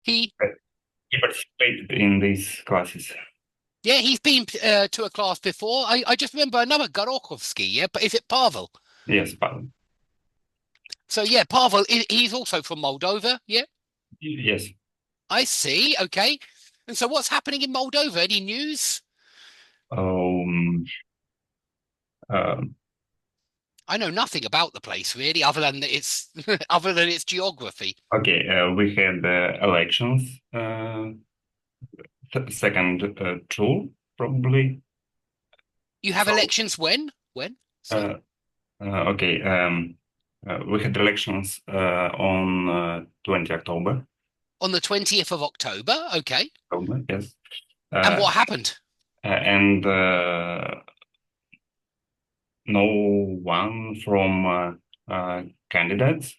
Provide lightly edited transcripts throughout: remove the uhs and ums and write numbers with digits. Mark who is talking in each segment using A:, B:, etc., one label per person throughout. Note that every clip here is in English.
A: He,
B: he participated in these classes.
A: yeah, he's been to a class before. I just remember another Gorokhovsky, yeah, but is it Pavel?
B: Yes, but
A: So yeah, Pavel, he's also from Moldova, yeah.
B: yes.
A: I see. Okay. And so what's happening in Moldova? Any news?
B: Um, uh,
A: I know nothing about the place really, other than its other than its geography.
B: okay, we had elections, second tour, probably.
A: You have
B: So,
A: elections when? When? Sorry.
B: uh, okay, we had elections on 20 October.
A: On the 20th of October. Okay.
B: October, yes.
A: And
B: Uh,
A: what happened?
B: and no one from candidates.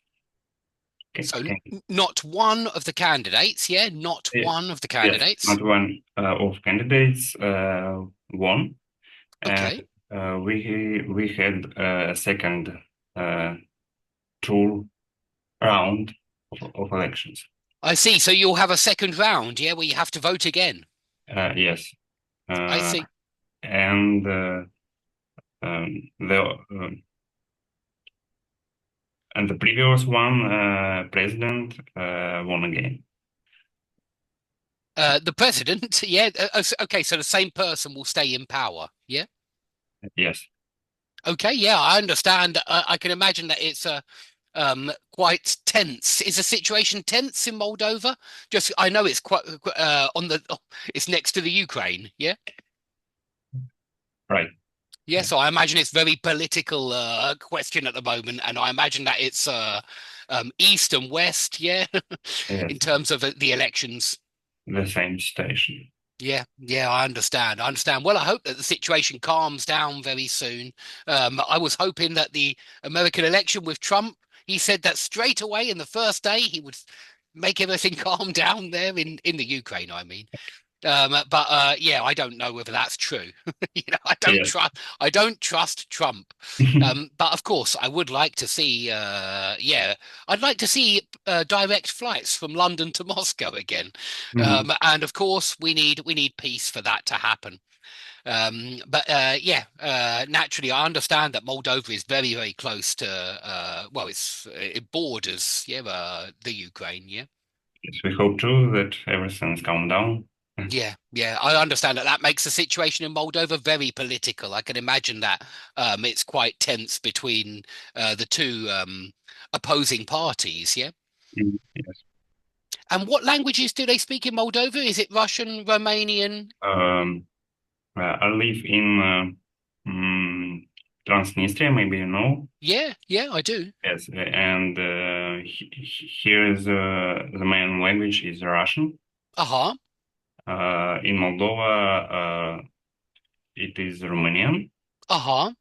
A: So
B: Can,
A: not one of the candidates, yeah, not
B: yes,
A: one of the
B: yes,
A: candidates.
B: not one of candidates won, and
A: Okay.
B: we had a second uh, tour round of elections.
A: I see. So you'll have a second round, yeah, where you have to vote again.
B: Yes,
A: I
B: uh,
A: see.
B: and the and the previous one president won again.
A: The president, yeah. Okay, so the same person will stay in power, yeah.
B: Yes.
A: Okay, yeah, I understand. I can imagine that it's quite tense. Is the situation tense in Moldova? Just, I know it's quite on the, it's next to the Ukraine, yeah.
B: Right.
A: Yeah, so I imagine it's very political question at the moment, and I imagine that it's east and west, yeah,
B: Yes,
A: in terms of the elections.
B: the same station.
A: Yeah, yeah, I understand. I understand. Well, I hope that the situation calms down very soon. I was hoping that the American election with Trump, he said that straight away in the first day he would make everything calm down there in the Ukraine, I mean. But yeah, I don't know whether that's true. You know,
B: Yes.
A: I don't trust Trump. But of course, I would like to see yeah, I'd like to see direct flights from London to Moscow again.
B: Mhm.
A: And of course, we need peace for that to happen. But yeah, naturally, I understand that Moldova is very, very close to well, it borders, yeah, the Ukraine, yeah.
B: Yes, we hope too that everything's calmed down.
A: Yeah, yeah, I understand that that makes the situation in Moldova very political. I can imagine that it's quite tense between the two opposing parties. Yeah.
B: Mhm. Yes.
A: And what languages do they speak in Moldova? Is it Russian, Romanian?
B: Um, I live in Transnistria, maybe you know.
A: Yeah, yeah, I do.
B: Yes, and here is the main language is Russian.
A: Uh-huh.
B: In Moldova, it is Romanian,
A: Uh-huh.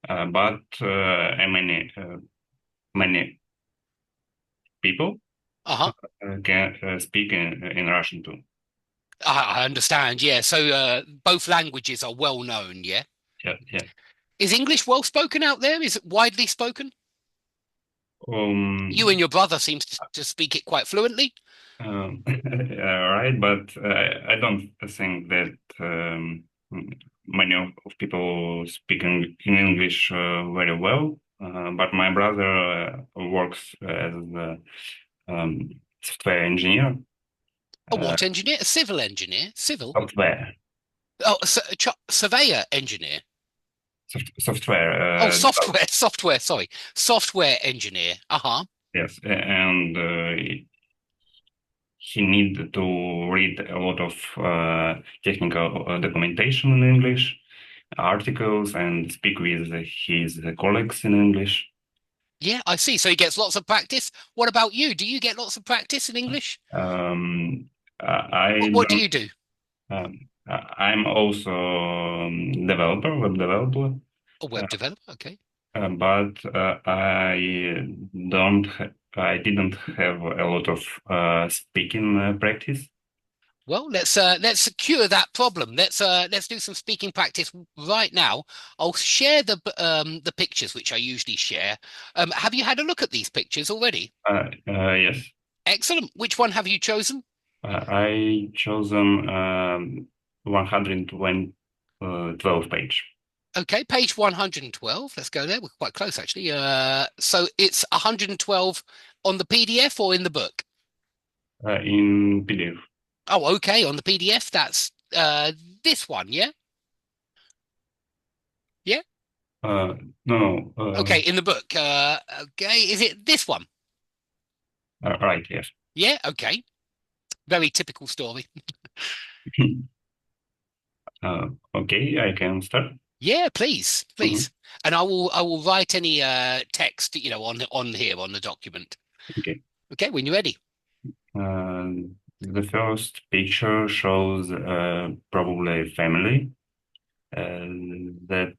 B: but many people
A: Uh-huh.
B: can speak in Russian too.
A: I understand. Yeah. So both languages are well known. Yeah.
B: Yeah, yeah.
A: Is English well spoken out there? Is it widely spoken? You and
B: Um,
A: your brother seems to speak it quite fluently.
B: right, but I don't think that many of people speak in English very well. But my brother works as a software engineer.
A: A
B: Uh,
A: what engineer? A civil engineer? Civil?
B: software,
A: Oh, surveyor engineer. Oh,
B: software.
A: software, software, sorry. Software engineer. Uh-huh.
B: Yes, and he need to read a lot of technical documentation in English, articles, and speak with his colleagues in English.
A: Yeah, I see. So he gets lots of practice. What about you? Do you get lots of practice in English?
B: Um, I
A: What do
B: don't.
A: you do?
B: I'm also developer, web developer,
A: A
B: uh,
A: web developer. Okay.
B: but I didn't have a lot of speaking practice.
A: Let's cure that problem. Let's do some speaking practice right now. I'll share the pictures which I usually share. Have you had a look at these pictures already?
B: Yes.
A: Excellent. Which one have you chosen?
B: I chosen 112 page
A: Okay, page 112. Let's go there. We're quite close, actually. So it's 112 on the PDF or in the book?
B: in PDF.
A: Oh, okay. On the PDF, that's this one, yeah? Yeah.
B: Uh, no, no.
A: Okay, in the book. Okay, is it this one?
B: Right, yes.
A: Yeah, okay. Very typical story.
B: Okay, I can start.
A: Yeah, please,
B: Mhm.
A: please. And I will write any text, on here on the document.
B: Okay.
A: Okay, when you're ready.
B: The first picture shows probably a family that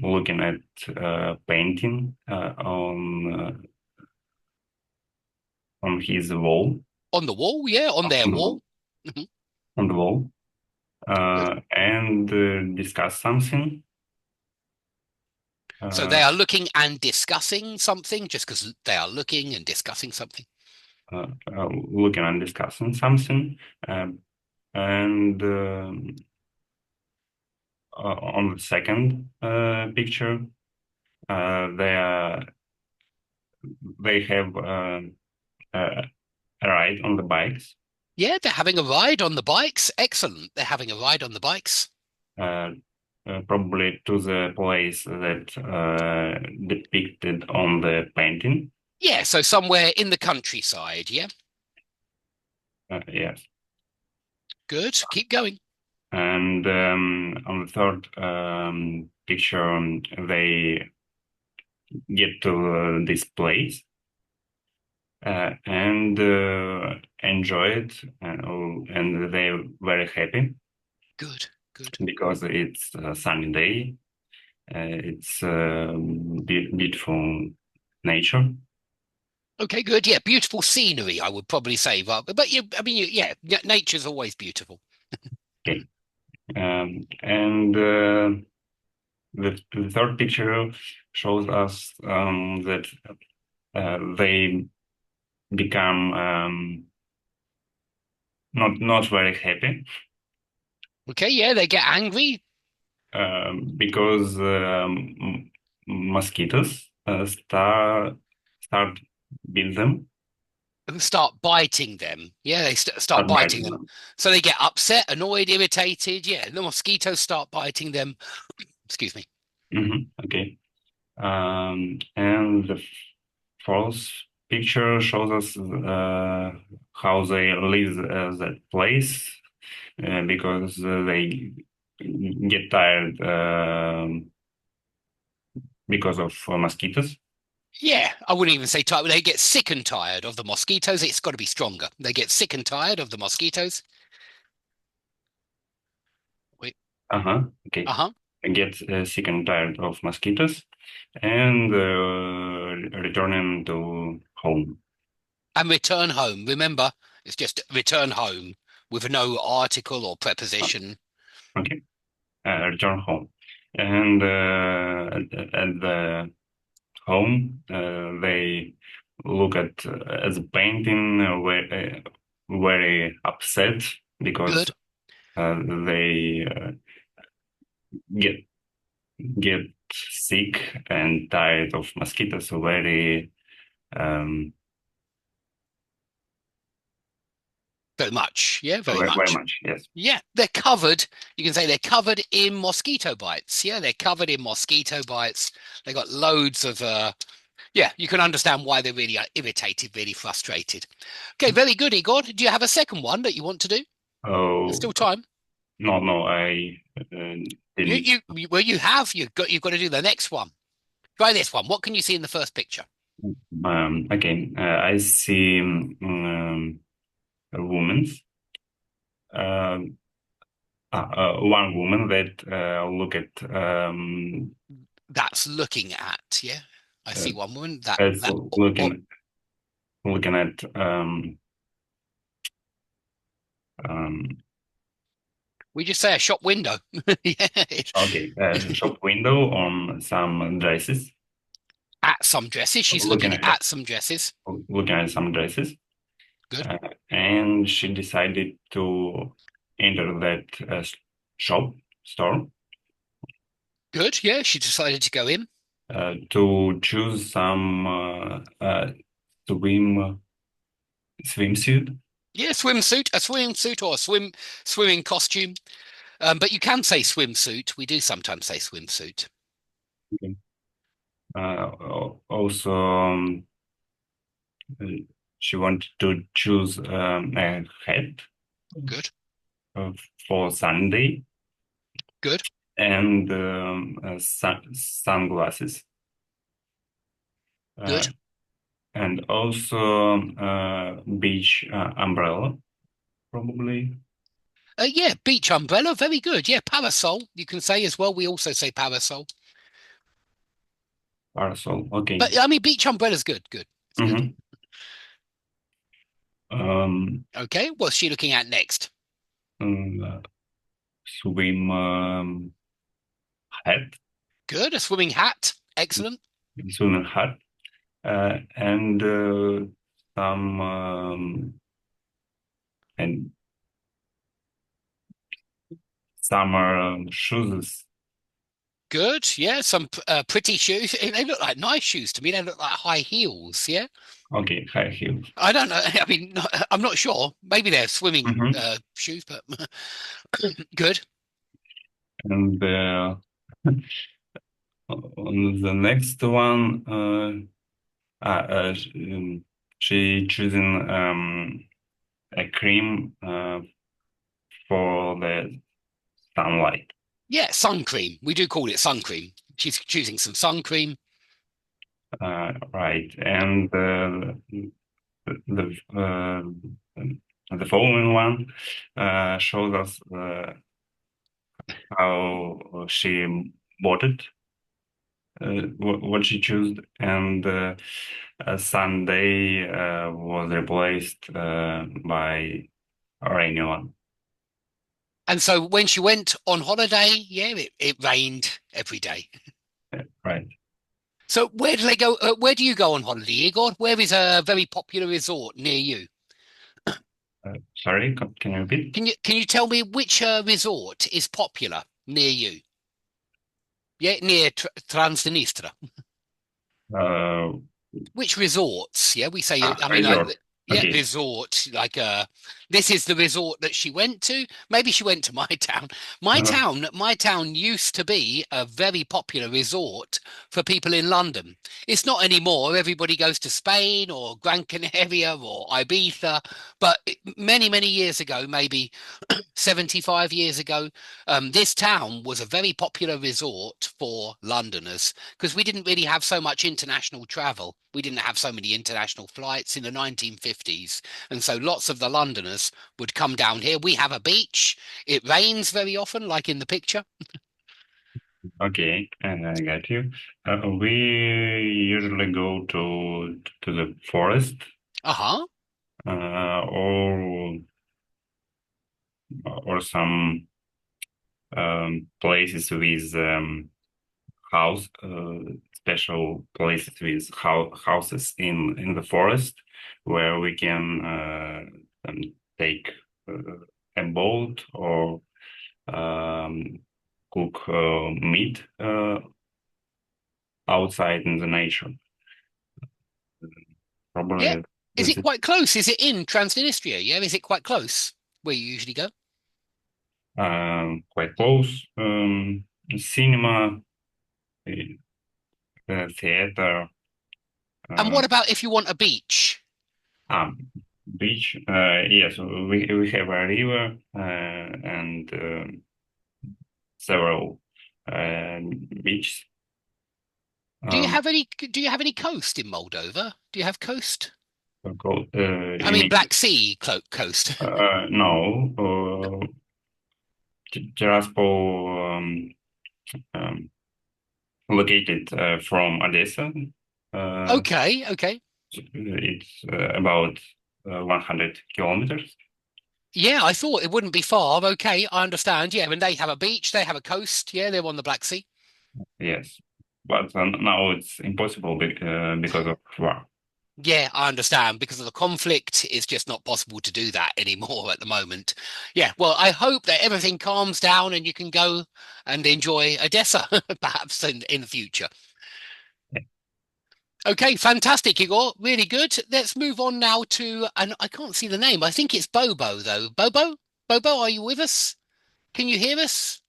B: looking at painting on his wall,
A: On the wall, yeah, on their
B: on the wall,
A: wall. Mhm.
B: on the wall,
A: Good.
B: and discuss something.
A: So
B: Uh,
A: they are looking and discussing something just because they are looking and discussing something.
B: Looking and discussing something, um, and on the second picture, uh, they are they have a ride on the bikes,
A: Yeah, they're having a ride on the bikes. Excellent. They're having a ride on the bikes.
B: uh, probably to the place that depicted on the painting.
A: Yeah, so somewhere in the countryside. Yeah,
B: Yes,
A: good. Keep going.
B: and on the third picture, they get to this place and enjoy it, and they're very happy
A: Good, good.
B: because it's a sunny day. It's beautiful nature.
A: Okay, good. Yeah, beautiful scenery, I would probably say. But I mean, yeah, nature's always beautiful.
B: Okay. And the third picture shows us that they become not very happy
A: Okay, yeah, they get angry,
B: because mosquitoes start beat them,
A: and start biting them. Yeah, they start
B: start
A: biting
B: biting
A: them.
B: them.
A: So they get upset, annoyed, irritated. Yeah, the mosquitoes start biting them. Excuse me.
B: Okay. And the fourth picture shows us how they leave that place because they get tired because of mosquitoes.
A: Yeah, I wouldn't even say tired. They get sick and tired of the mosquitoes. It's got to be stronger. They get sick and tired of the mosquitoes. Wait,
B: Uh-huh. Okay.
A: uh-huh.
B: Get sick and tired of mosquitoes and returning to home.
A: And return home. Remember, it's just return home with no article or
B: Uh,
A: preposition.
B: Okay. Return home. And at the home, they look at the painting very upset because
A: Good.
B: they get get sick and tired of mosquitoes. So very
A: Very much. Yeah, very
B: very
A: much.
B: much. Yes.
A: Yeah, they're covered. You can say they're covered in mosquito bites. Yeah, they're covered in mosquito bites. They got loads of yeah, you can understand why they're really irritated, really frustrated. Okay, very good, Igor. Do you have a second one that you want to do? There's
B: Oh
A: still time.
B: no, I uh,
A: You
B: didn't.
A: well you have. You've got to do the next one. Try this one. What can you see in the first picture?
B: Okay, I see a woman, um, one woman that look at
A: That's looking at, yeah. I
B: uh,
A: see one woman that
B: as
A: that or
B: looking at um,
A: we just say a shop window. Yeah,
B: okay, shop window on some dresses.
A: at some dresses. She's
B: Looking
A: looking
B: at
A: at some dresses.
B: looking at some dresses,
A: Good.
B: and she decided to enter that shop store
A: Good. Yeah, she decided to go in.
B: to choose some swim swimsuit.
A: Yeah, a swimsuit or a swimming costume. But you can say swimsuit. We do sometimes say swimsuit.
B: Okay. Also, uh, she wanted to choose a hat
A: Good.
B: uh, for Sunday
A: Good.
B: and sunglasses.
A: Good.
B: Uh, and also beach umbrella, probably
A: Yeah, beach umbrella. Very good. Yeah, parasol. You can say as well. We also say parasol.
B: parasol. Okay.
A: But I mean, beach umbrella's good. Good. It's good.
B: Mm-hmm. Um,
A: Okay. What's she looking at next?
B: uh, swim hat,
A: Good. A swimming hat. Excellent.
B: swim hat, and some and summer shoes.
A: Good. Yeah. Some pretty shoes. They look like nice shoes to me. They look like high heels. Yeah.
B: Okay, high heels.
A: I don't know. I mean, I'm not sure. Maybe they're swimming
B: Mm-hmm.
A: shoes, but good.
B: And on the next one, she choosing a cream for the sunlight.
A: Yeah, sun cream. We do call it sun cream. She's choosing some sun cream.
B: Right. And the the following one shows us how she bought it, what she chose, and Sunday was replaced by a rainy one.
A: And so when she went on holiday, yeah, it rained every day.
B: Yeah, right.
A: So where do they go? Where do you go on holiday, Igor? Where is a very popular resort near you?
B: Sorry, can you repeat?
A: Can you tell me which resort is popular near you? Yeah, near Transnistria.
B: Uh,
A: Which resorts? Yeah, we say. I mean,
B: Resort.
A: yeah,
B: Okay.
A: resort. Like, this is the resort that she went to. Maybe she went to my town.
B: Uh,
A: My town used to be a very popular resort for people in London. It's not anymore. Everybody goes to Spain or Gran Canaria or Ibiza. But many, many years ago, maybe 75 years ago, this town was a very popular resort for Londoners because we didn't really have so much international travel. We didn't have so many international flights in the 1950s. And so lots of the Londoners would come down here. We have a beach. It rains very often, like in the picture.
B: okay, and I got you. We usually go to the forest
A: Uh-huh.
B: or some places with house special places with houses in the forest where we can take a boat or cook meat outside in the nature.
A: Yeah.
B: Probably
A: Is
B: this
A: it
B: is
A: quite close? Is it in Transnistria? Yeah. Is it quite close where you usually go?
B: quite close. Cinema, theater,
A: And
B: uh,
A: what about if you want a beach?
B: um, beach. Yes, we have a river and several beaches. Um,
A: Do you have any coast in Moldova? Do you have coast?
B: called,
A: I
B: you
A: mean,
B: mean,
A: Black Sea coast.
B: no, Tiraspol um, located from Odessa. Uh,
A: Okay, okay.
B: it's about 100 kilometers.
A: Yeah, I thought it wouldn't be far. Okay, I understand. Yeah, and they have a beach, they have a coast. Yeah, they're on the Black Sea.
B: Yes, but now it's impossible because of war.
A: Yeah, I understand. Because of the conflict, it's just not possible to do that anymore at the moment. Yeah, well, I hope that everything calms down and you can go and enjoy Odessa, perhaps in the future. Okay, fantastic, Igor. Really good. Let's move on now to, and I can't see the name. I think it's Bobo, though. Bobo? Bobo, are you with us? Can you hear us?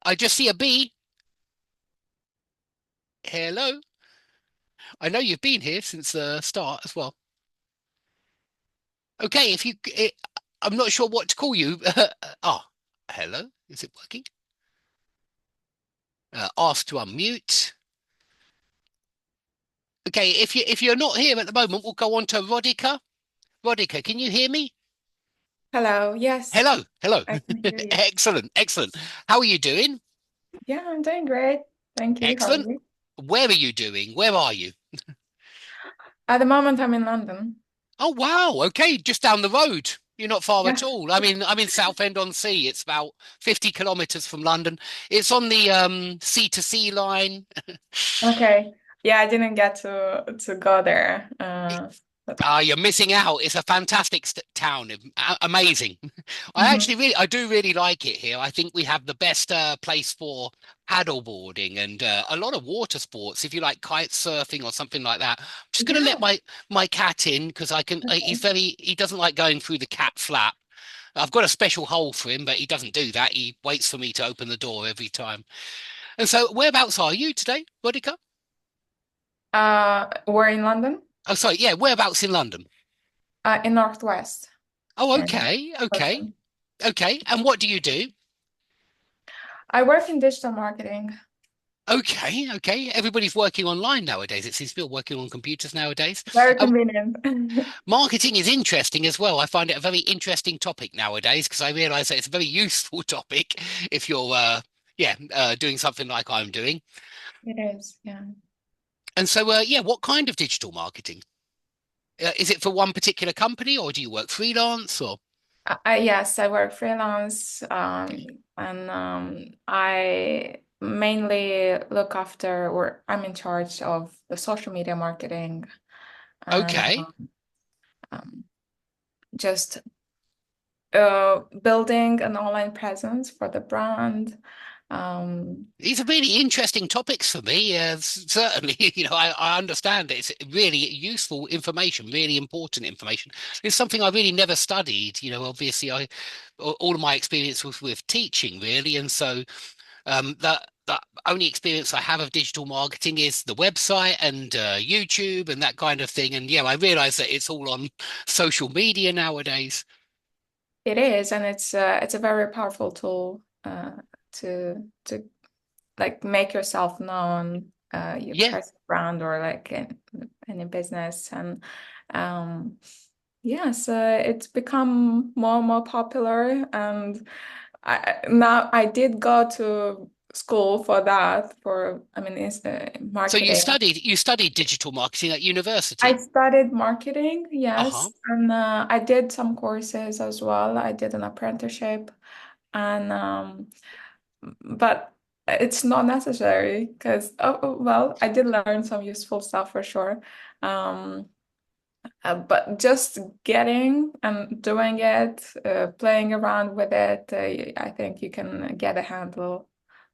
A: I just see a B. Hello. I know you've been here since the start as well. Okay, I'm not sure what to call you. Oh, hello. Is it working? Ask to unmute. Okay, if you're not here at the moment, we'll go on to Rodica. Rodica, can you hear me?
C: Hello. Yes,
A: Hello, hello.
C: I can hear you.
A: Excellent, excellent. How are you doing?
C: Yeah, I'm doing great. Thank you. How are
A: Excellent.
C: you?
A: Where are you doing? Where are you?
C: At the moment, I'm in London.
A: Oh wow, okay, just down the road. You're not far
C: Yeah.
A: at all. I'm in Southend-on-Sea. It's about 50 kilometers from London. It's on the sea to sea line.
C: Okay. Yeah, I didn't get to go there. But
A: Ah, you're missing out. It's a fantastic town. Amazing.
C: mhm.
A: I do really like it here. I think we have the best place for paddleboarding and a lot of water sports. If you like kite surfing or something like that, I'm just going to let
C: Yeah.
A: my cat in because I can.
C: Okay.
A: He doesn't like going through the cat flap. I've got a special hole for him, but he doesn't do that. He waits for me to open the door every time. And so, whereabouts are you today, Bodica?
C: We're in London,
A: Oh, sorry. Yeah, whereabouts in London?
C: in Northwest,
A: Oh,
C: in
A: okay, okay,
C: London.
A: okay. And what do you do?
C: I work in digital marketing.
A: Okay, okay. Everybody's working online nowadays. It seems to be working on computers nowadays.
C: Very
A: Um,
C: convenient.
A: Marketing is interesting as well. I find it a very interesting topic nowadays because I realize that it's a very useful topic if you're, doing something like I'm doing.
C: It is, yeah.
A: And so, yeah, what kind of digital marketing? Is it for one particular company or do you work freelance or?
C: Yes, I work freelance, and I mainly look after, or I'm in charge of the social media marketing and
A: Okay.
C: um, just building an online presence for the brand. Um,
A: These are really interesting topics for me. Certainly, I understand it's really useful information, really important information. It's something I really never studied. Obviously, all of my experience was with teaching, really, and so the only experience I have of digital marketing is the website and YouTube and that kind of thing. And yeah, I realize that it's all on social media nowadays.
C: it is, and it's a very powerful tool to like make yourself known, your
A: Yeah,
C: personal brand or like in any business. And um, yes, it's become more and more popular. And now I did go to school for that, for I mean, it's
A: so
C: marketing.
A: you studied digital marketing at
C: I
A: university.
C: studied marketing,
A: Uh-huh.
C: yes, and I did some courses as well. I did an apprenticeship, and but it's not necessary because well, I did learn some useful stuff for sure. Um, but just getting and doing it, playing around with it, I think you can get a handle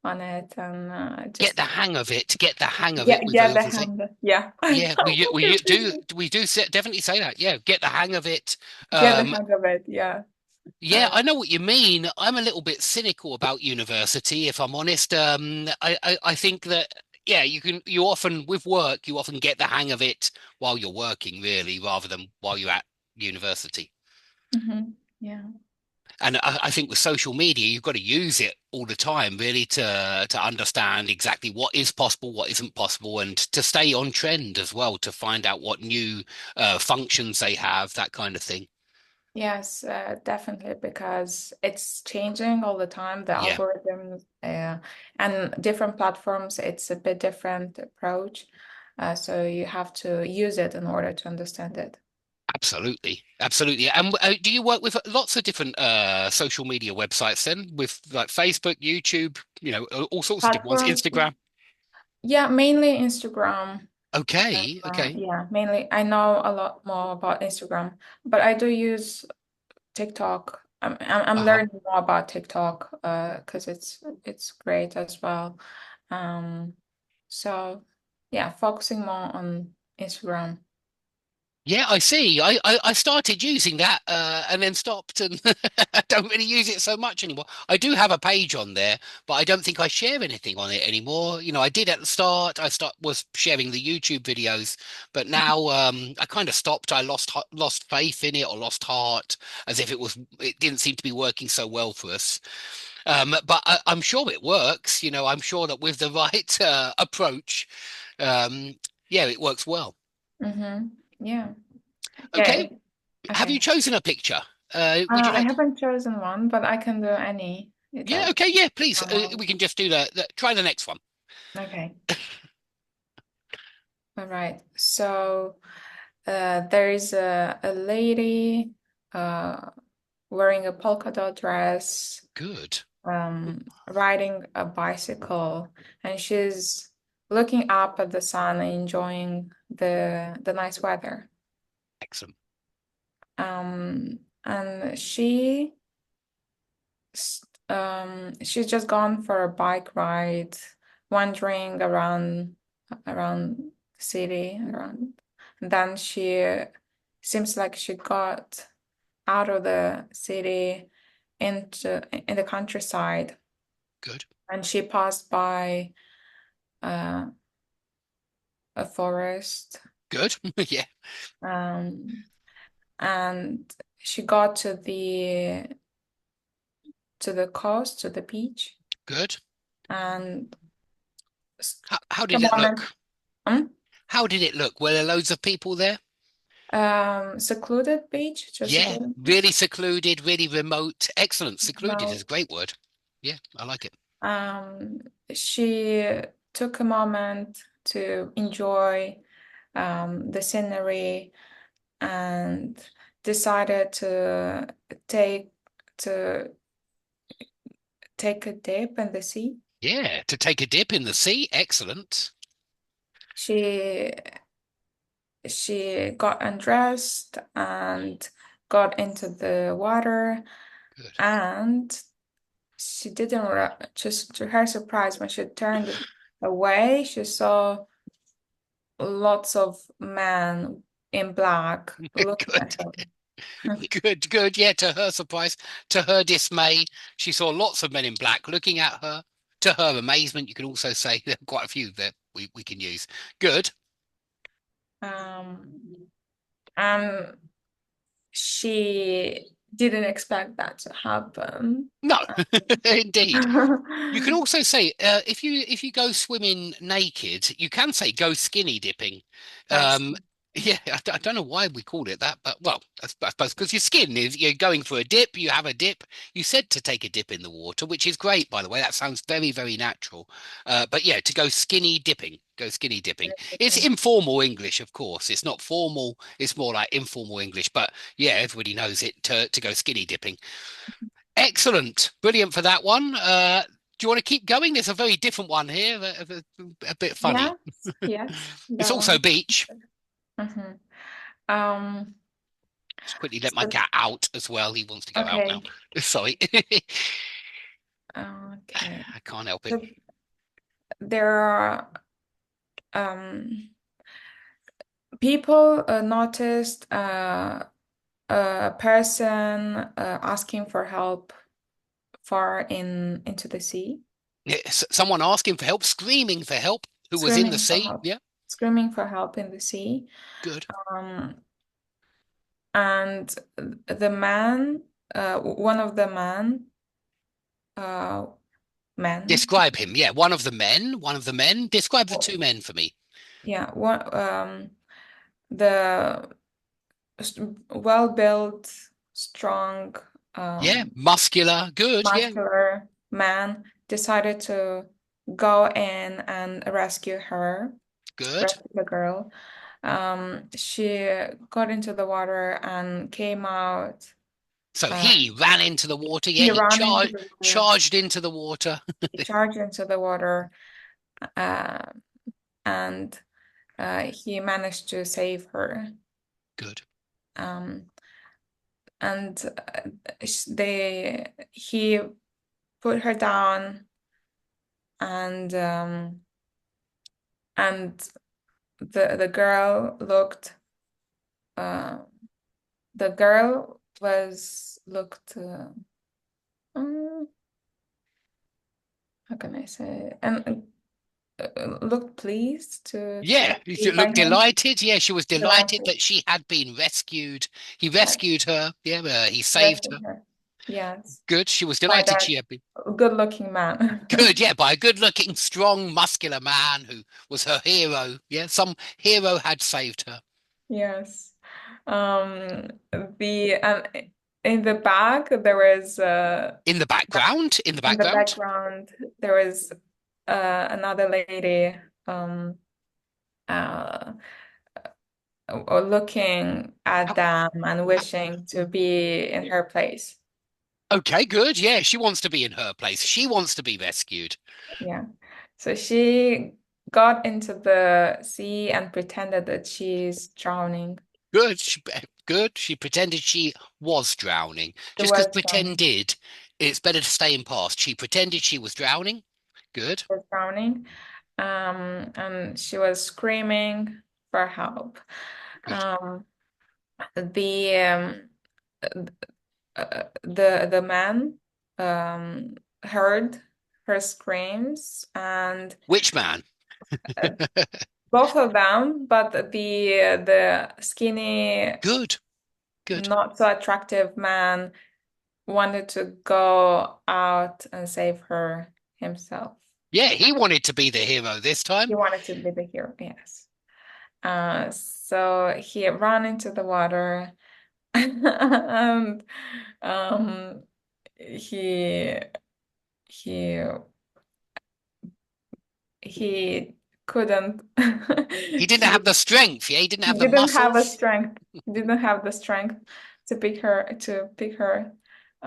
C: on it and
A: Get
C: just
A: the hang of it. Get the hang of it, we very
C: get the
A: often say.
C: handle. Yeah,
A: Yeah, definitely say that. Yeah, get the hang of it.
C: get the
A: Um,
C: hang of it. Yeah.
A: yeah,
C: Uh,
A: I know what you mean. I'm a little bit cynical about university, if I'm honest. I think that yeah, you often with work you often get the hang of it while you're working, really, rather than while you're at university.
C: yeah.
A: And I think with social media, you've got to use it all the time, really, to understand exactly what is possible, what isn't possible, and to stay on trend as well, to find out what new functions they have, that kind of thing.
C: Yes, definitely, because it's changing all the time, the
A: Yeah,
C: algorithms, and different platforms, it's a bit different approach. So you have to use it in order to understand it.
A: absolutely, absolutely. And do you work with lots of different social media websites then, with like Facebook, YouTube, all sorts of different ones,
C: Platforms,
A: Instagram?
C: yeah, mainly Instagram.
A: Okay, okay.
C: Yeah, mainly I know a lot more about Instagram, but I do use TikTok. I'm
A: Uh-huh.
C: learning more about TikTok because it's great as well. Um, so yeah, focusing more on Instagram.
A: Yeah, I see. I started using that and then stopped and I don't really use it so much anymore. I do have a page on there, but I don't think I share anything on it anymore. You know, I did at the start. I was sharing the YouTube videos, but now I kind of stopped. I lost faith in it or lost heart, as if it didn't seem to be working so well for us. But I'm sure it works. You know, I'm sure that with the right approach, um, yeah, it works well.
C: Mm-hmm. Yeah. Yeah.
A: Okay. Have you
C: Okay.
A: chosen a picture? Would you
C: I
A: like to?
C: haven't chosen one, but I can do any. It
A: Yeah,
C: does.
A: okay, yeah, please.
C: Um,
A: We can just do try the next one.
C: okay. All right. So there is a lady uh wearing a polka dot dress,
A: Good.
C: riding a bicycle, and she's looking up at the sun and enjoying the nice weather.
A: Excellent.
C: And she's just gone for a bike ride, wandering around the city around. And then she seems like she got out of the city in the countryside,
A: Good.
C: and she passed by uh, a forest,
A: Good. Yeah.
C: um, and she got to the coast, to the beach,
A: Good.
C: and
A: How
C: the
A: did it
C: moment,
A: look?
C: hmm?
A: How did it look? Were there loads of people there?
C: Secluded beach, just
A: Yeah,
C: secluded
A: really secluded, really remote. Excellent. Secluded is a
C: about.
A: great word. Yeah, I like it.
C: Um, she took a moment to enjoy the scenery and decided take to take a dip in the sea.
A: Yeah, to take a dip in the sea. Excellent.
C: She she got undressed and got into the water,
A: Good.
C: and she didn't just to her surprise when she turned away, she saw lots of men in black looking at
A: Good.
C: her.
A: Good, good. Yeah, to her surprise, to her dismay, she saw lots of men in black looking at her. To her amazement, you can also say there are quite a few that we can use. Good.
C: Um, and she didn't expect that to happen.
A: No, indeed. You can also say if you go swimming naked, you can say go skinny dipping.
C: That's
A: Um, yeah, I don't know why we called it that, but well, I suppose because your skin is you're going for a dip, you have a dip. You said to take a dip in the water, which is great, by the way. That sounds very, very natural. But yeah, to go skinny dipping, go skinny dipping. It's informal English, of course. It's not formal. It's more like informal English. But yeah, everybody knows it to go skinny dipping. Excellent. Brilliant for that one. Do you want to keep going? There's a very different one here, a bit funny.
C: yes, yes,
A: It's
C: that
A: also
C: one.
A: beach.
C: Mhm. Um,
A: Just quickly let my
C: so,
A: cat out as well. He wants to go out now.
C: okay,
A: Sorry.
C: okay.
A: I can't help it.
C: So there are people noticed a person asking for help far into the sea,
A: Someone asking for help, screaming for help, who was in the
C: screaming for
A: sea.
C: help,
A: Yeah,
C: screaming for help in the sea.
A: good.
C: Um, and the man, one of the uh, men,
A: Describe him. Yeah, one of the men. One of the men. Describe the two men for me.
C: yeah, the well-built, strong,
A: Yeah,
C: um,
A: muscular. Good. Yeah,
C: muscular man decided to go in and
A: good.
C: rescue the girl. She got into the water and came out.
A: So
C: Uh,
A: he ran into the water. Yeah,
C: he
A: he
C: ran into the water,
A: charged into the water.
C: he charged into the water, uh, and he managed to save her.
A: Good.
C: And he put her down, and the girl looked. The girl looked. How can I say? And looked pleased to
A: Yeah,
C: be
A: she
C: by
A: looked
C: him.
A: delighted. Yeah, she was delighted
C: Delighted.
A: that she had been rescued. He
C: Yes,
A: rescued her. Yeah, he saved her.
C: rescued her. Yes,
A: Good. She was
C: by
A: delighted
C: that
A: she had been
C: good-looking man.
A: good. Yeah, by a good-looking, strong, muscular man who was her hero. Yeah, some hero had saved her.
C: Yes. Um, in the back there was
A: In the background,
C: in the background there was another lady uh looking at them and wishing to be in her place.
A: Okay, good. Yeah, she wants to be in her place. She wants to be rescued.
C: Yeah. So she got into the sea and pretended that she's drowning.
A: Good. Good. She pretended she was drowning.
C: She
A: Just because
C: was drowning.
A: pretended, it's better to stay in past. She pretended she was drowning. Good.
C: Was drowning. And she was screaming for help.
A: Good.
C: Um, the the man heard her screams, and
A: Which man?
C: uh, both of them, but the skinny,
A: Good. Good.
C: not so attractive man wanted to go out and save her himself.
A: Yeah, he wanted to be the hero this
C: He
A: time.
C: wanted to be the hero, yes. So he ran into the water, and um, he he he couldn't.
A: He didn't have the strength. Yeah, he didn't
C: He
A: have the
C: didn't have the
A: muscles.
C: strength. He didn't have the strength to pick her,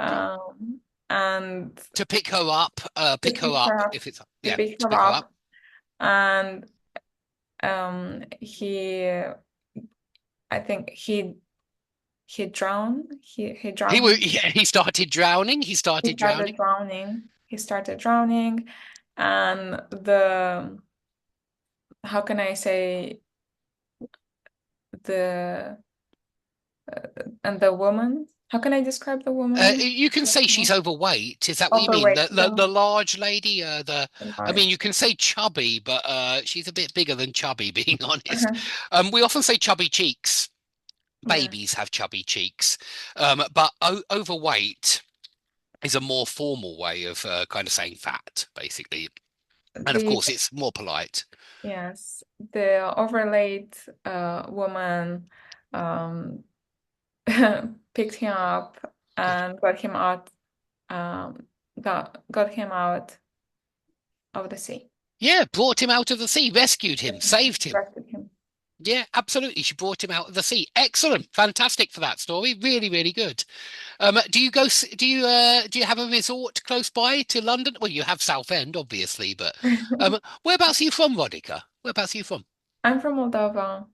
A: Good.
C: um, and
A: To pick her up,
C: to
A: pick her
C: pick
A: up
C: her up,
A: if it's,
C: to
A: yeah,
C: pick
A: to
C: her
A: pick her up.
C: up, and I think he drowned. He
A: He
C: drowned
A: was,
C: himself.
A: yeah, he started drowning. He
C: He
A: started
C: started
A: drowning.
C: drowning. He started drowning, and the how can I say the and the woman? How can I describe the woman?
A: You can say she's overweight. Is that what you mean?
C: Overweight.
A: The large lady, I mean,
C: Large.
A: you can say chubby, but she's a bit bigger than chubby, being honest.
C: Uh-huh.
A: We often say chubby cheeks.
C: Yeah.
A: Babies have chubby cheeks, but overweight is a more formal way of kind of saying fat, basically. And of
C: The
A: course, it's more polite.
C: Yes, the overweight woman um picked him up
A: Good.
C: and got him out got him out of the sea.
A: Yeah, brought him out of the sea, rescued him, saved him.
C: Rescued him.
A: Yeah, absolutely. She brought him out of the sea. Excellent. Fantastic for that story. Really, really good. Do you go, do you have a resort close by to London? Well, you have Southend, obviously, but whereabouts are you from, Rodica? Whereabouts are you from?
C: I'm from Moldova.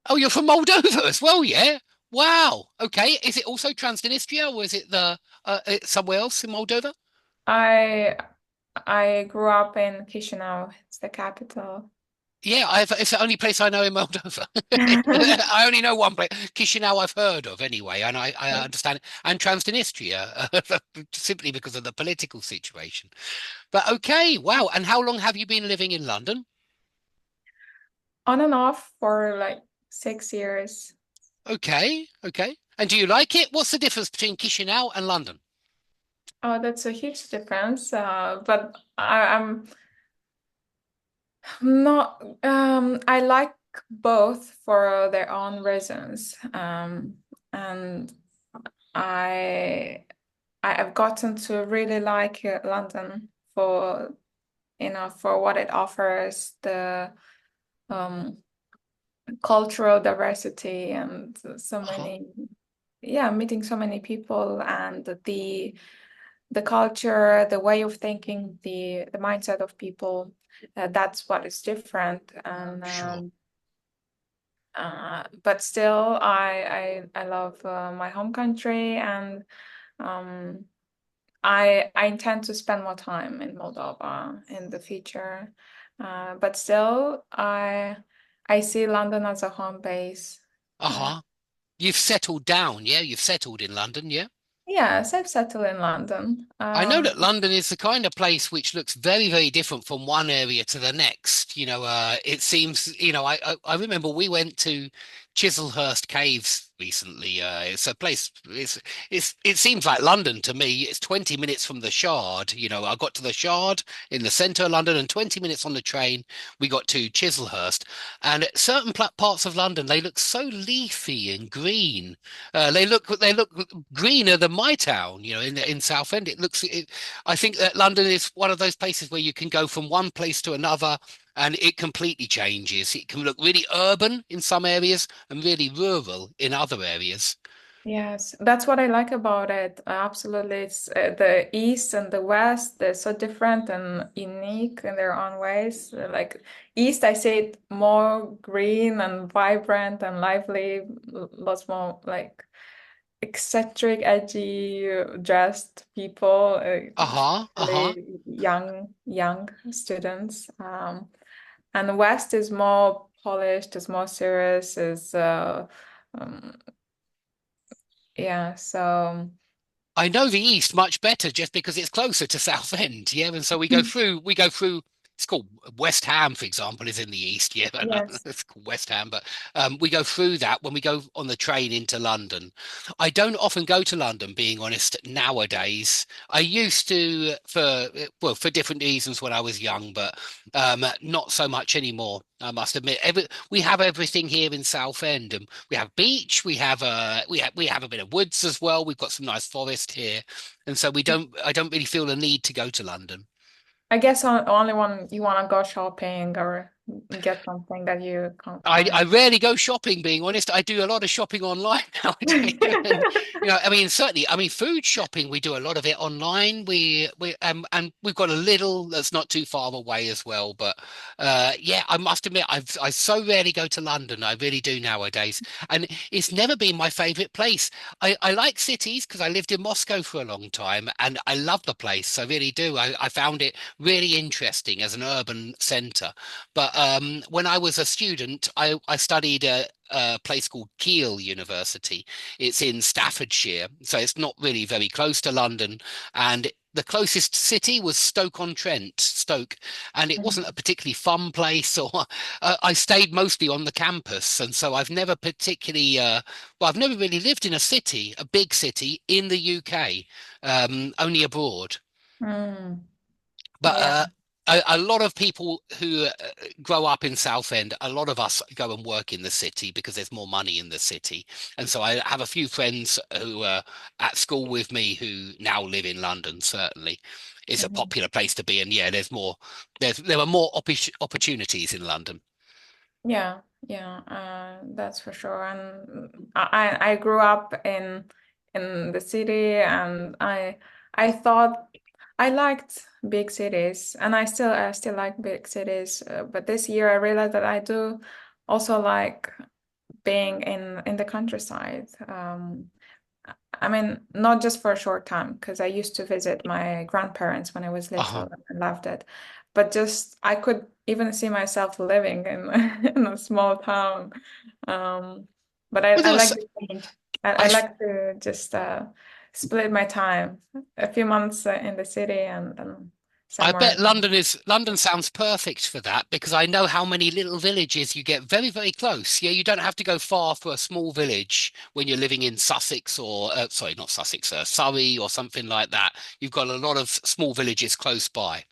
A: Oh, you're from Moldova as well, yeah? Wow. Okay. Is it also Transnistria or is it somewhere else in Moldova?
C: I I grew up in Chisinau. It's the capital.
A: Yeah, it's the only place I know in Moldova. I only know one place. Chisinau I've heard of anyway, and I understand. And Transnistria, simply because of the political situation. But okay, wow. And how long have you been living in London?
C: On and off for like 6 years.
A: Okay, okay. And do you like it? What's the difference between Chisinau and London?
C: Oh, that's a huge difference. But I'm not, I like both for their own reasons. And I I've gotten to really like London for for what it offers, the um cultural diversity and so
A: Uh-huh.
C: many, yeah, meeting so many people, and the culture, the way of thinking, the mindset of people. That's what is different. And
A: Sure.
C: But still, I love my home country, and um, I intend to spend more time in Moldova in the future. But still, I see London as a home base. Uh,
A: Uh-huh. You've settled down, yeah? You've settled in London, yeah?
C: yes, I've settled in London.
A: I know that London is the kind of place which looks very, very different from one area to the next. It seems, I remember we went to Chislehurst Caves recently. It's a place, it seems like London to me. It's 20 minutes from the Shard. I got to the Shard in the centre of London, and 20 minutes on the train, we got to Chislehurst. And certain parts of London, they look so leafy and green. They look greener than my town, in Southend. I think that London is one of those places where you can go from one place to another and it completely changes. It can look really urban in some areas and really rural in other areas.
C: Yes, that's what I like about it. Absolutely. It's the East and the West, they're so different and unique in their own ways. Like East, I see it more green and vibrant and lively, lots more like eccentric, edgy, dressed people,
A: Uh-huh, uh-huh.
C: especially young students. And the West is more polished, is more serious, is um, yeah, so
A: I know the East much better just because it's closer to Southend, yeah. And so we go through. It's called West Ham, for example, is in the East, yeah.
C: yes.
A: It's called West Ham, but we go through that when we go on the train into London. I don't often go to London, being honest, nowadays. I used to for different reasons when I was young, but not so much anymore. I must admit, we have everything here in Southend, and we have beach, we have a bit of woods as well. We've got some nice forest here, and so we don't. I don't really feel the need to go to London.
C: I guess only when you want to go shopping or get something that you can't
A: I
C: find.
A: rarely go shopping, being honest. I do a lot of shopping online nowadays. And I mean, certainly, I mean, food shopping, we do a lot of it online. And we've got a little that's not too far away as well. But yeah, I must admit, I so rarely go to London. I really do nowadays. And it's never been my favorite place. I like cities because I lived in Moscow for a long time and I love the place. I really do. I found it really interesting as an urban center. But when I was a student, I studied a place called Keele University. It's in Staffordshire, so it's not really very close to London. And the closest city was Stoke-on-Trent, Stoke, and it wasn't a particularly fun place. Or I stayed mostly on the campus, and so I've never particularly, well, I've never really lived in a city, a big city in the UK, only abroad.
C: Mm,
A: But
C: yeah.
A: a lot of people who grow up in Southend, a lot of us go and work in the city because there's more money in the city. And so I have a few friends who are at school with me who now live in London, certainly. It's a
C: Mhm.
A: popular place to be. And yeah, there are more opportunities in London.
C: Yeah, yeah, that's for sure. And I grew up in the city, and I thought I liked big cities, and I still like big cities. But this year I realized that I do also like being in the countryside. I mean, not just for a short time, because I used to visit my grandparents when I was little
A: Uh-huh.
C: and I loved it. But just I could even see myself living in in a small town. Um, but
A: Well,
C: I like the change. I
A: I
C: like to just split my time, a few months in the city and then
A: I
C: somewhere.
A: bet London sounds perfect for that because I know how many little villages you get very, very close. Yeah, you don't have to go far for a small village when you're living in Sussex or sorry, not Sussex, Surrey or something like that. You've got a lot of small villages close by.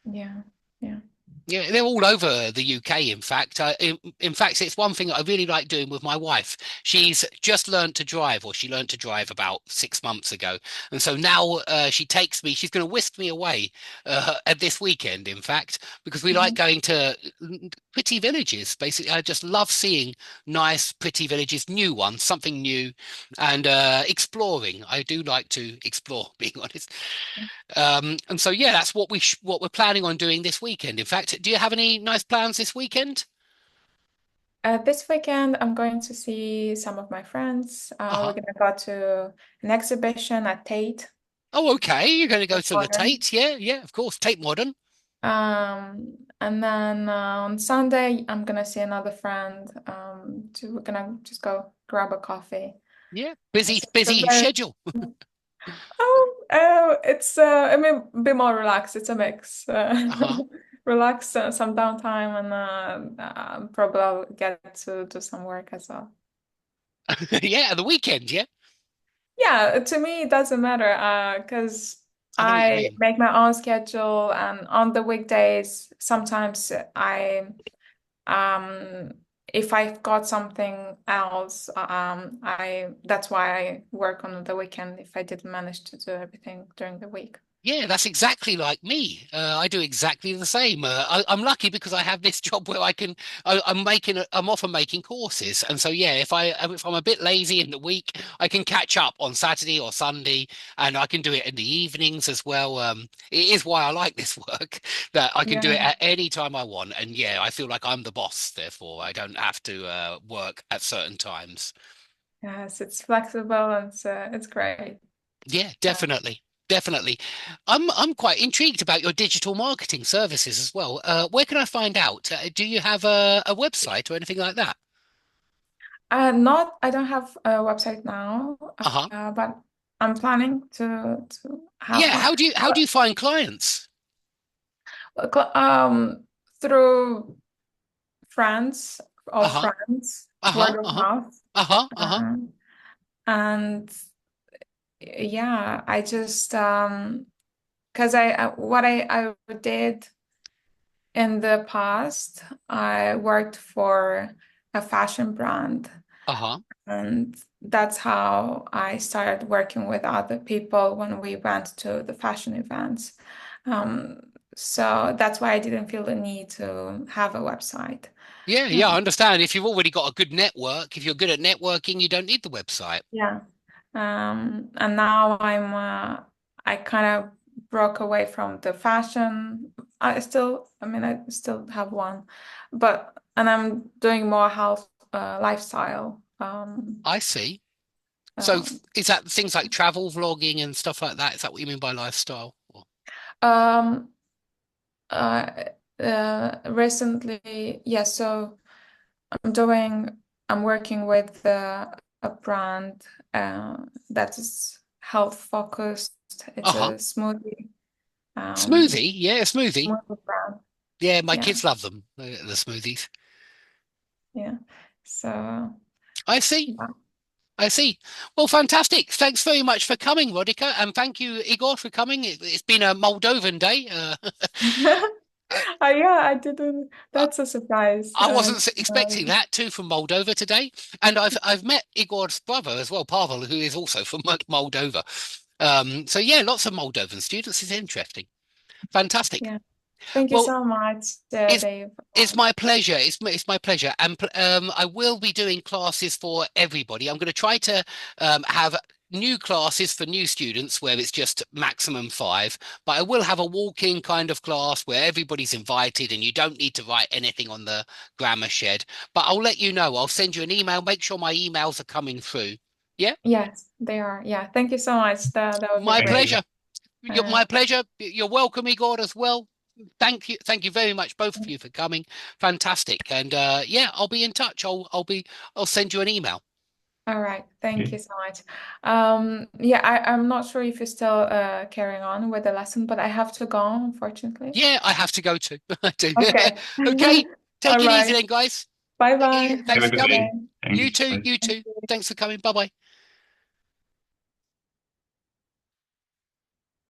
C: Yeah, yeah.
A: Yeah, they're all over the UK, in fact. In fact, it's one thing I really like doing with my wife. She's just learned to drive, or she learned to drive about 6 months ago. And so now she takes me, she's going to whisk me away at this weekend, in fact, because we like
C: Mhm.
A: going to pretty villages. Basically, I just love seeing nice, pretty villages, new ones, something new, and exploring. I do like to explore, being honest. And so, yeah, that's what we're planning on doing this weekend. In fact, do you have any nice plans this weekend?
C: This weekend, I'm going to see some of my friends. We're
A: Uh-huh.
C: gonna go to an exhibition at Tate.
A: Oh, okay. You're going to go
C: Tate
A: to the
C: Modern.
A: Tate. Yeah, yeah, of course. Tate Modern.
C: And then on Sunday, I'm gonna see another friend. We're gonna just go grab a coffee.
A: Yeah.
C: It's a
A: Busy
C: very
A: schedule.
C: it's I mean, a bit more relaxed. It's a mix.
A: Uh-huh.
C: Relax, some downtime, and probably I'll get to do some work as well.
A: Yeah, the weekend, yeah.
C: Yeah, to me it doesn't matter because
A: I know what you
C: I
A: mean.
C: make my own schedule, and on the weekdays sometimes I um if I've got something else I that's why I work on the weekend if I didn't manage to do everything during the week.
A: Yeah, that's exactly like me. I do exactly the same. I'm lucky because I have this job where I'm often making courses, and so yeah, if I'm a bit lazy in the week, I can catch up on Saturday or Sunday, and I can do it in the evenings as well. It is why I like this work that I can do it
C: Yeah,
A: at any time I want, and yeah, I feel like I'm the boss. Therefore, I don't have to work at certain times.
C: yes, it's flexible and it's great.
A: Yeah,
C: Uh,
A: definitely. Definitely. I'm quite intrigued about your digital marketing services as well. Where can I find out? Do you have a website or anything like that?
C: not I don't have a website now,
A: Uh-huh.
C: but I'm planning to have
A: Yeah,
C: one.
A: how do you find clients?
C: Um, through friends of
A: Uh-huh.
C: friends,
A: Uh-huh.
C: word of
A: Uh-huh.
C: mouth.
A: Uh-huh. Uh-huh.
C: Um, and yeah, I just because what I did in the past, I worked for a fashion brand,
A: Uh-huh.
C: and that's how I started working with other people when we went to the fashion events. Um, so that's why I didn't feel the need to have a website.
A: Yeah,
C: Uh,
A: yeah, I understand. If you've already got a good network, if you're good at networking, you don't need the website.
C: yeah. And now I kind of broke away from the fashion. I mean, I still have one, and I'm doing more health, lifestyle.
A: I see. So
C: Um,
A: is that things like travel vlogging and stuff like that? Is that what you mean by lifestyle?
C: um, uh, Recently, yeah, so I'm doing, I'm working with a brand that is health focused. It's
A: Uh-huh.
C: a smoothie. Um,
A: Smoothie? Yeah, a smoothie.
C: Smoothie brand.
A: Yeah, my
C: Yeah,
A: kids love them, the smoothies.
C: yeah. So,
A: I see.
C: yeah.
A: I see. Well, fantastic. Thanks very much for coming, Rodica, and thank you, Igor, for coming. It's been a Moldovan day. I
C: Yeah, I didn't. That's a surprise.
A: I wasn't
C: Uh,
A: expecting that too from Moldova today, and I've met Igor's brother as well, Pavel, who is also from Moldova. So yeah, lots of Moldovan students. It's interesting. Fantastic.
C: yeah. Thank you
A: Well,
C: so much,
A: it's
C: Dave.
A: it's my pleasure. It's my pleasure, and I will be doing classes for everybody. I'm going to try to have new classes for new students where it's just maximum five, but I will have a walk-in kind of class where everybody's invited and you don't need to write anything on the grammar shed. But I'll let you know. I'll send you an email. Make sure my emails are coming through. Yeah,
C: Yes, they are. Yeah, thank you so much. That would be
A: my
B: Thank
C: great.
B: you.
A: pleasure.
C: Uh,
A: My pleasure. You're welcome, Igor, as well. Thank you very much, both of you, for coming. Fantastic. And yeah, I'll be in touch. I'll send you an email.
C: all right. Thank you
B: Okay.
C: so much. Yeah, I'm not sure if you're still carrying on with the lesson, but I have to go, unfortunately.
A: Yeah, I have to go to. I do.
C: Okay.
A: Okay, take
C: All
A: it easy
C: right.
A: then, guys.
C: Bye bye. Have
B: Have
A: Thanks
C: a
B: a
A: for
C: good
B: good
A: coming.
B: day.
C: day.
B: Thank you. Bye.
A: You too. Thanks for coming. Bye bye.